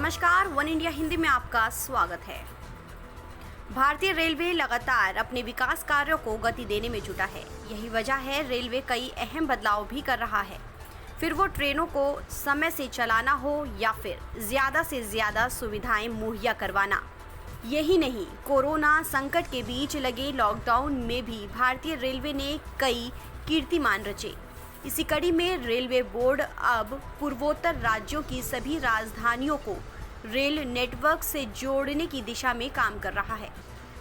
नमस्कार, one India Hindi में आपका स्वागत है। भारतीय रेलवे लगातार अपने विकास कार्यों को गति देने में जुटा है। यही वजह है रेलवे कई अहम बदलाव भी कर रहा है, फिर वो ट्रेनों को समय से चलाना हो या फिर ज़्यादा से ज़्यादा सुविधाएं मुहैया करवाना। यही नहीं, कोरोना संकट के बीच लगे लॉकडाउन में भी भारतीय रेलवे ने कई कीर्तिमान रचे। इसी कड़ी में रेलवे बोर्ड अब पूर्वोत्तर राज्यों की सभी राजधानियों को रेल नेटवर्क से जोड़ने की दिशा में काम कर रहा है।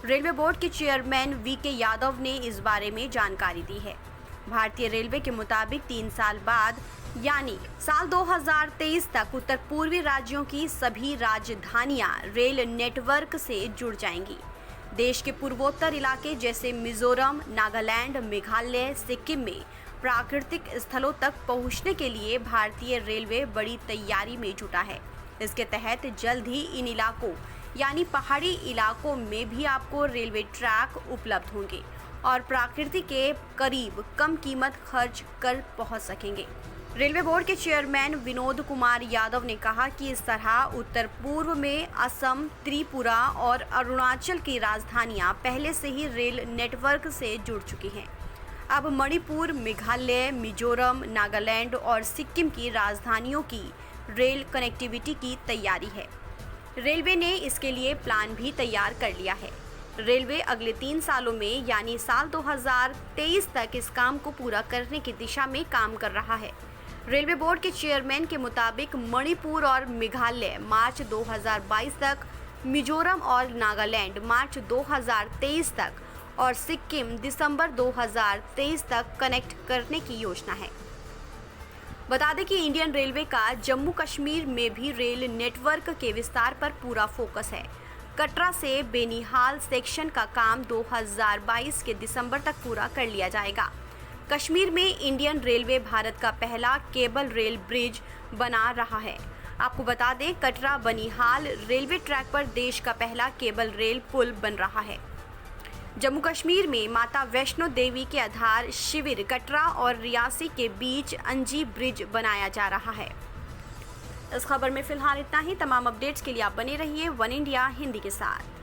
रेलवे बोर्ड के चेयरमैन वीके यादव ने इस बारे में जानकारी दी है। भारतीय रेलवे के मुताबिक 3 साल बाद यानी साल 2023 तक उत्तर पूर्वी राज्यों की सभी राजधानियां रेल नेटवर्क से जुड़ जाएंगी। देश के पूर्वोत्तर इलाके जैसे मिजोरम, नागालैंड, मेघालय, सिक्किम में प्राकृतिक स्थलों तक पहुंचने के लिए भारतीय रेलवे बड़ी तैयारी में जुटा है। इसके तहत जल्द ही इन इलाकों यानी पहाड़ी इलाकों में भी आपको रेलवे ट्रैक उपलब्ध होंगे और प्रकृति के करीब कम कीमत खर्च कर पहुंच सकेंगे। रेलवे बोर्ड के चेयरमैन विनोद कुमार यादव ने कहा कि इस तरह उत्तर पूर्व में असम, त्रिपुरा और अरुणाचल की राजधानियां पहले से ही रेल नेटवर्क से जुड़ चुकी हैं। अब मणिपुर, मेघालय, मिजोरम, नागालैंड और सिक्किम की राजधानियों की रेल कनेक्टिविटी की तैयारी है। रेलवे ने इसके लिए प्लान भी तैयार कर लिया है। रेलवे अगले 3 सालों में यानी साल 2023 तक इस काम को पूरा करने की दिशा में काम कर रहा है। रेलवे बोर्ड के चेयरमैन के मुताबिक मणिपुर और मेघालय मार्च 2022 तक, मिजोरम और नागालैंड मार्च 2023 तक और सिक्किम दिसंबर 2023 तक कनेक्ट करने की योजना है। बता दें कि इंडियन रेलवे का जम्मू कश्मीर में भी रेल नेटवर्क के विस्तार पर पूरा फोकस है। कटरा से बेनीहाल सेक्शन का काम 2022 के दिसंबर तक पूरा कर लिया जाएगा। कश्मीर में इंडियन रेलवे भारत का पहला केबल रेल ब्रिज बना रहा है। आपको बता दें, कटरा बनिहाल रेलवे ट्रैक पर देश का पहला केबल रेल पुल बन रहा है। जम्मू कश्मीर में माता वैष्णो देवी के आधार शिविर कटरा और रियासी के बीच अंजी ब्रिज बनाया जा रहा है। इस खबर में फिलहाल इतना ही। तमाम अपडेट्स के लिए आप बने रहिए वन इंडिया हिंदी के साथ।